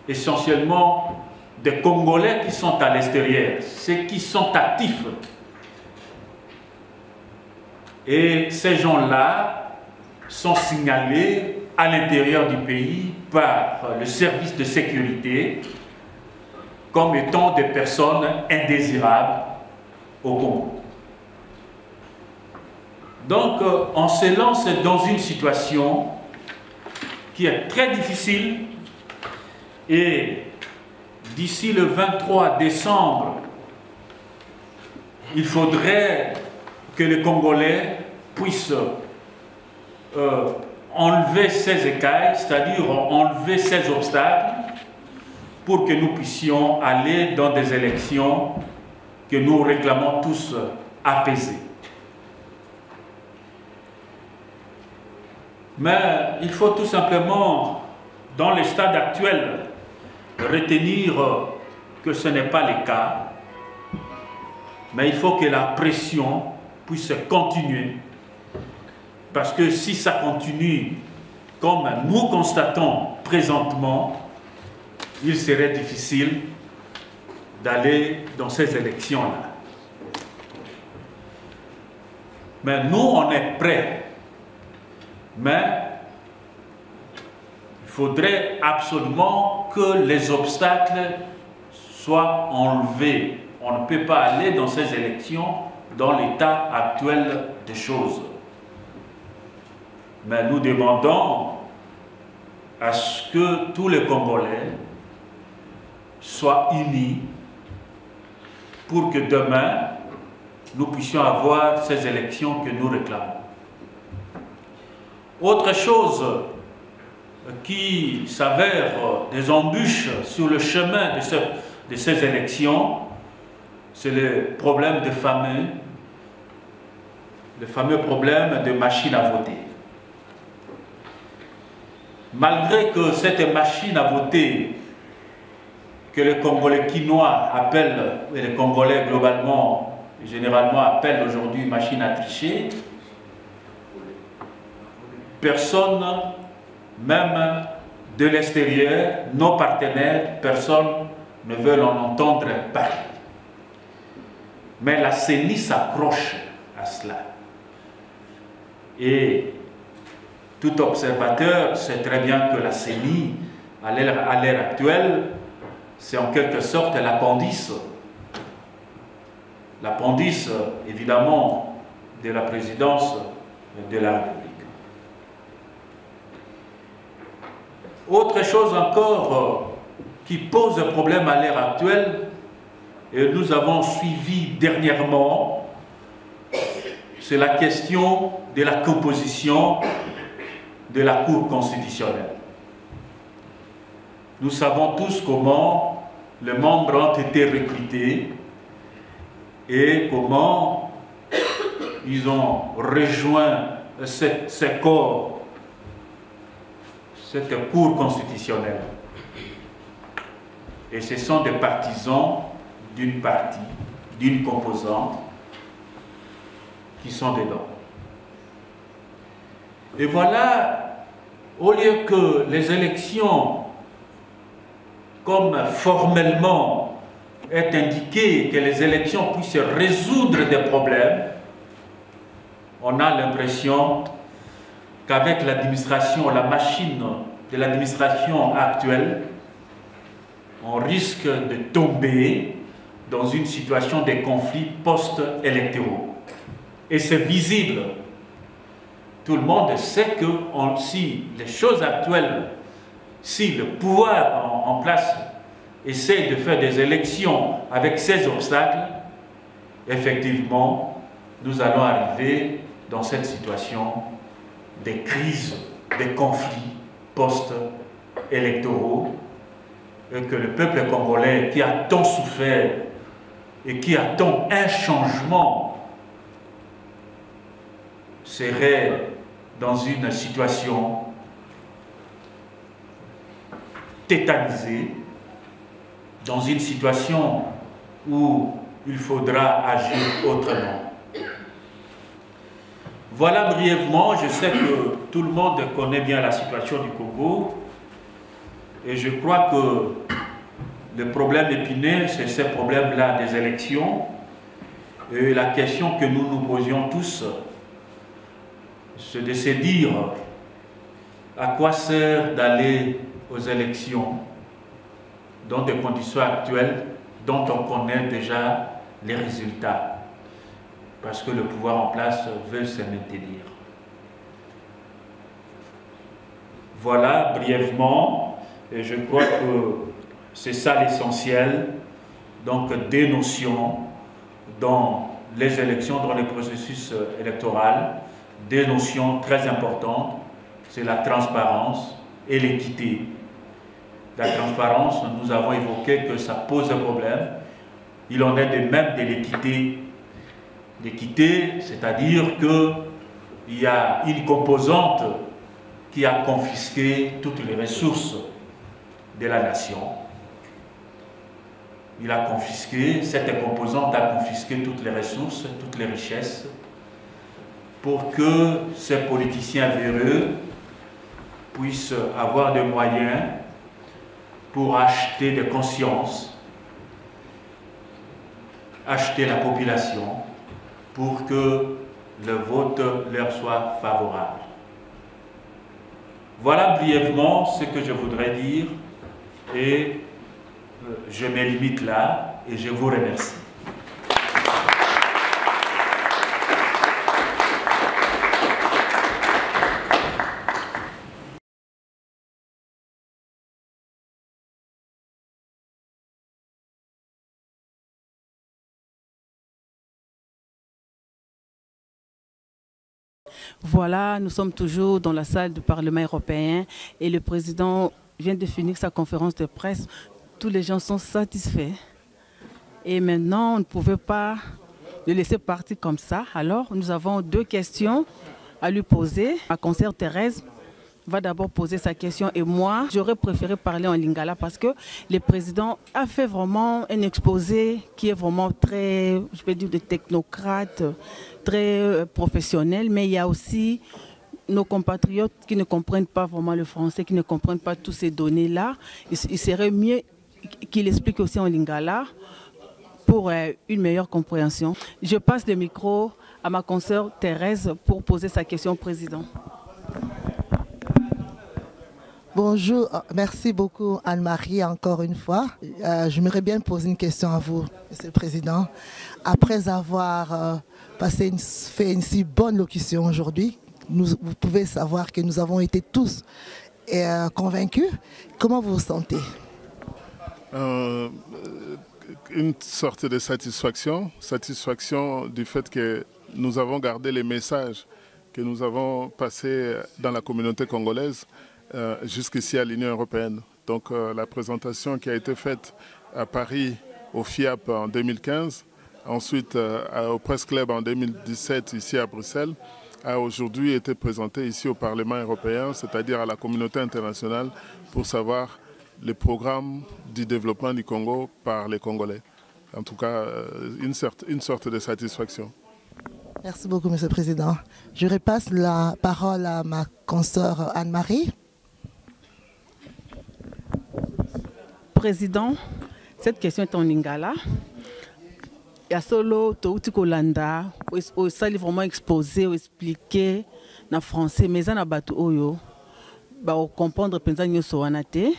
essentiellement des Congolais qui sont à l'extérieur, ceux qui sont actifs. Et ces gens-là sont signalés à l'intérieur du pays par le service de sécurité comme étant des personnes indésirables au Congo. Donc, on se lance dans une situation qui est très difficile et d'ici le 23 décembre, il faudrait que les Congolais puissent enlever ces écailles, c'est-à-dire enlever ces obstacles pour que nous puissions aller dans des élections que nous réclamons tous apaisées. Mais il faut tout simplement, dans le stade actuel, retenir que ce n'est pas le cas, mais il faut que la pression puisse continuer Parce que si ça continue comme nous constatons présentement, il serait difficile d'aller dans ces élections-là. Mais nous, on est prêts. Mais il faudrait absolument que les obstacles soient enlevés. On ne peut pas aller dans ces élections dans l'état actuel des choses. Mais nous demandons à ce que tous les Congolais soient unis pour que demain, nous puissions avoir ces élections que nous réclamons. Autre chose qui s'avère des embûches sur le chemin de ces élections, c'est le problème le fameux problème de machine à voter. Malgré que cette machine à voter que les Congolais quinois appellent, et les Congolais globalement, généralement appellent aujourd'hui machine à tricher, personne, même de l'extérieur, nos partenaires, personne ne veut en entendre parler. Mais la CENI s'approche à cela. Et tout observateur sait très bien que la CENI, à l'ère actuelle, c'est en quelque sorte l'appendice. L'appendice, évidemment, de la présidence de la République. Autre chose encore qui pose problème à l'ère actuelle, et nous avons suivi dernièrement, c'est la question de la composition de la Cour constitutionnelle. Nous savons tous comment les membres ont été recrutés et comment ils ont rejoint ces corps, cette Cour constitutionnelle. Et ce sont des partisans d'une partie, d'une composante qui sont dedans. Et voilà, au lieu que les élections, comme formellement est indiqué que les élections puissent résoudre des problèmes, on a l'impression qu'avec l'administration, la machine de l'administration actuelle, on risque de tomber dans une situation de conflits post-électoraux. Et c'est visible. Tout le monde sait que si les choses actuelles, si le pouvoir en place essaie de faire des élections avec ces obstacles, effectivement, nous allons arriver dans cette situation des crises, des conflits post-électoraux, et que le peuple congolais qui a tant souffert et qui attend un changement serait dans une situation tétanisée, dans une situation où il faudra agir autrement. Voilà brièvement, je sais que tout le monde connaît bien la situation du Congo et je crois que le problème épineux, c'est ce problème-là des élections et la question que nous nous posions tous, c'est de se dire à quoi sert d'aller aux élections dans des conditions actuelles dont on connaît déjà les résultats, parce que le pouvoir en place veut se maintenir. Voilà brièvement, et je crois que c'est ça l'essentiel, donc des notions dans les élections, dans le processus électoral, des notions très importantes, c'est la transparence et l'équité. La transparence, nous avons évoqué que ça pose un problème. Il en est de même de l'équité. L'équité, c'est-à-dire qu'il y a une composante qui a confisqué toutes les ressources de la nation. Il a confisqué, cette composante a confisqué toutes les ressources, toutes les richesses. pour que ces politiciens véreux puissent avoir des moyens pour acheter des consciences, acheter la population pour que le vote leur soit favorable. Voilà brièvement ce que je voudrais dire et je me limite là et je vous remercie. Voilà, nous sommes toujours dans la salle du Parlement européen et le président vient de finir sa conférence de presse. Tous les gens sont satisfaits. Et maintenant, on ne pouvait pas le laisser partir comme ça. Alors, nous avons 2 questions à lui poser. Ma consoeur Thérèse va d'abord poser sa question et moi, j'aurais préféré parler en lingala parce que le président a fait vraiment un exposé qui est vraiment très, je vais dire, de technocrate, très professionnel, mais il y a aussi nos compatriotes qui ne comprennent pas vraiment le français, qui ne comprennent pas toutes ces données-là. Il serait mieux qu'il explique aussi en lingala pour une meilleure compréhension. Je passe le micro à ma consoeur Thérèse pour poser sa question au président. Bonjour, merci beaucoup Anne-Marie encore une fois. J'aimerais bien poser une question à vous, Monsieur le Président. Après avoir fait une si bonne locution aujourd'hui, vous pouvez savoir que nous avons été tous convaincus. Comment vous vous sentez? Une sorte de satisfaction du fait que nous avons gardé les messages que nous avons passés dans la communauté congolaise jusqu'ici à l'Union européenne. Donc la présentation qui a été faite à Paris au FIAP en 2015, ensuite au Press Club en 2017 ici à Bruxelles, a aujourd'hui été présentée ici au Parlement européen, c'est-à-dire à la communauté internationale, pour savoir les programmes du développement du Congo par les Congolais. En tout cas, une sorte de satisfaction. Merci beaucoup, Monsieur le Président. Je repasse la parole à ma consoeur Anne-Marie. Président, cette question est en lingala. Il y a solo touti kolanda, au sali vraiment exposé, expliqué en français, mais en abatu oyo, ba comprendre penza nyoso wanate.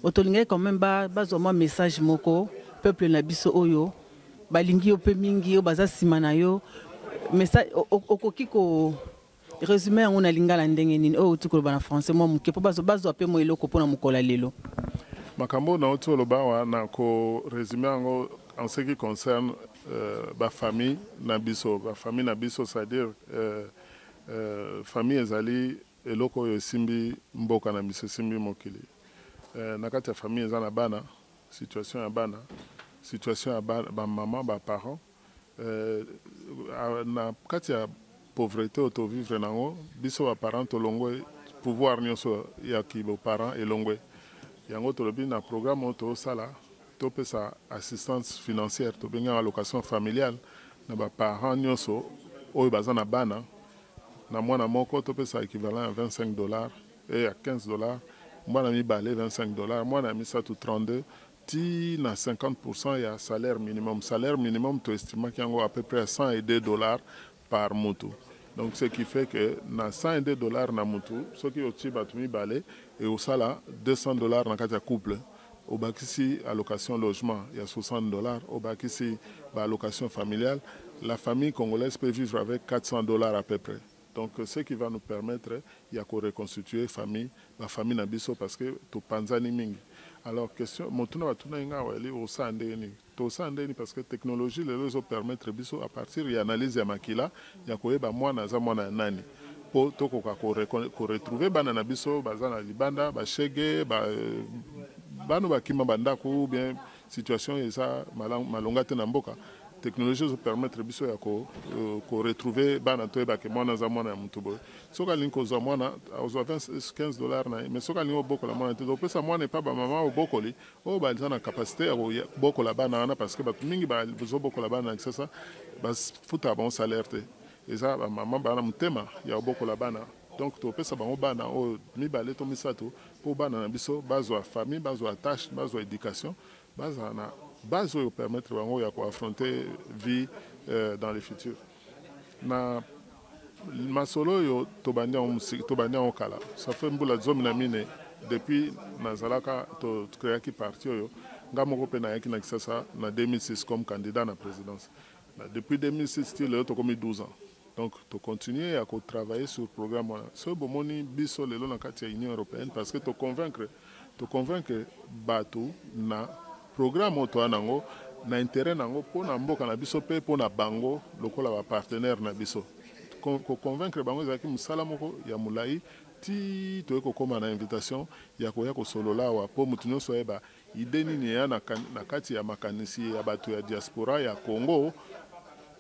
Otolinga quand même ba zoma message moko peuple na biso oyo, ba lingi yo pe mingi yo baza simana yo, message okoki ko résumé on a lingala ndenge nini o tuko ba na français moi muke po bazo ape mo eloko pona mukola lelo. Makambo na otoloba na ko résumé en ce qui concerne la famille Nabiso, c'est-à-dire famille ezali eloko yo simbi mboka na biso simbi mokili. Na kati ya famille eza na bana, situation ya bana, situation ya ba maman, ba parents, na kati ya pauvreté auto vivre nango, biso ba parents tolongwe pouvoir nyonso ya ki bo parents elongwe. Yango tolobi na programme auto sala topesa assistance financière to benga allocation familiale na ba parents nyonso oyo baza na bana na mwana moko topesa équivalent à $25 et à $15, mwana mibale $25, mwana misatu 32 ti na 50% ya salaire minimum to estima yango à peu près à $102 par mutu. Donc ce qui fait que na $102 na mutu soki oti batu mibale et au sala $200 na kati ya couple. Au bakisi allocation logement, il y a $60. Au bakisi allocation familiale, la famille congolaise peut vivre avec $400 à peu près. Donc ce qui va nous permettre, il y a qu'à reconstituer la famille Nabiso parce que tout panzani mingi. Alors question, montuna batuna inga wali au sandeni, to sandeni parce que technologie les réseaux permettre biso à partir de l'analyse ya makila, il y a qu'à mwana za mwana nani. Po toko ko retrouver bana Nabiso bazana libanda, ba shege, bano bakima bandako ou bien situation eza malonga te na mboka technologie zo permettre biso ya ko retrouver bana to ba ke mwana za mwana ya mutubo soka linko za mwana ozo $15 na mais soka linko boko la mwana te do pesa mwana pa ba mama o boko li o ba za na capacité ya boko la bana na parce que ba mingi ba zo boko la bana sasa bas futa bon salaire te eza ba mama bana mutema ya bokola bana donc topesa bango bana o mibale to misato po bana na biso bazwa famille bazwa tâche bazwa éducation bazwa na base oyo permettre bango ya ko affronter vie dans le futur na masolo yo tobandi en kala ça fait mbula zomi na mine depuis nazalaka to créaki parti oyo ngamoko pe na yaki na kisasa na 2006 comme candidat na présidence depuis 2006 til to comme 12 ans donc to continuer à travailler sur le programme so bomoni biso lelo na kati ya Union européenne parce que to convaincre bato na programme to anango na intérêt nango po na mboka na biso pe po na bango lokola ba partenaire na biso ko convaincre bango ezaki musala moko ya mulai ti to ekokoma na invitation ya koya kosolola wa po mutu nyonso yeba ide nini ya na kati ya makanisi ya bato ya diaspora ya Congo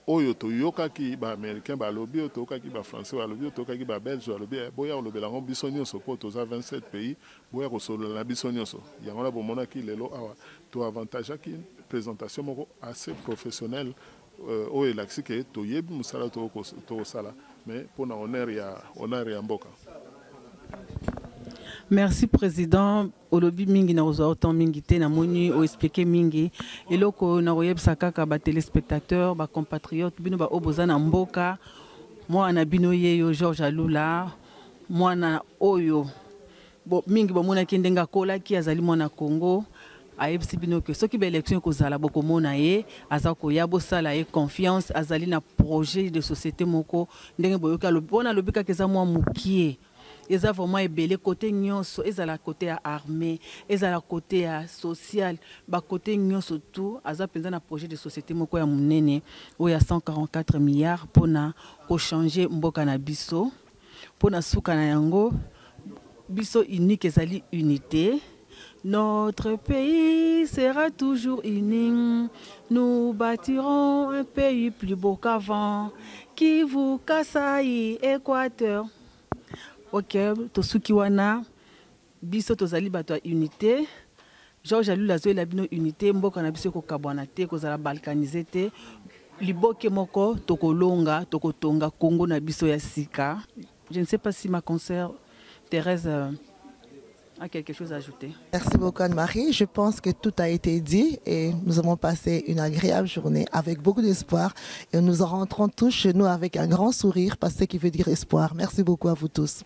oyo toyokaki ba américain ba lobi oyo toyokaki ba français ba lobi oyo toyokaki ba belge ba lobi boya olobela ngo biso nyonso po toza 27 pays boya kosolola na biso nyonso yango na bomonaki lelo awa to avantage aki présentation moko assez professionnelle oyo elakisi ke toyebi mosala tokosala mais mpona honneur ya mboka. Merci président olobi mingi na ozwa autant mingi te na moni o expliquer mingi eloko na oyebisa kaka ba téléspectateurs ba compatriotes bino ba oboza na mboka mwana bino yeyo Georges Alula mwana oyo mingi bomona ki ndenga kola ki azali mwana Congo ayebisi bino ke soki ba élection kozala bokomona ye aza koya bosala ye confiance azali na projet de société moko ndenge boyoka lobona lobika keza mwa mukie eza vraiment ebele côté nyonso ezala côté ya armée ezala côté ya social ba côté nyonso tout aza penza na projet de société moko ya munene oya 144 milliards pona ko changer mboka na biso pona suka na yango biso unique ezali unité. Notre pays sera toujours uni. Nous bâtirons un pays plus beau qu'avant. Kivu, Kasai, Équateur. Ok, tosuki wana biso tozali bato unité. Georges Alula zo la bino unité mboka na biso ko kabwana te ko zala balkanisé te. Liboke moko tokolonga tokotonga Congo na biso ya sika. Je ne sais pas si ma consoeur Thérèse a quelque chose à ajouter. Merci beaucoup Anne-Marie. Je pense que tout a été dit et nous avons passé une agréable journée avec beaucoup d'espoir et nous en rentrons tous chez nous avec un grand sourire parce que ce qui veut dire espoir. Merci beaucoup à vous tous.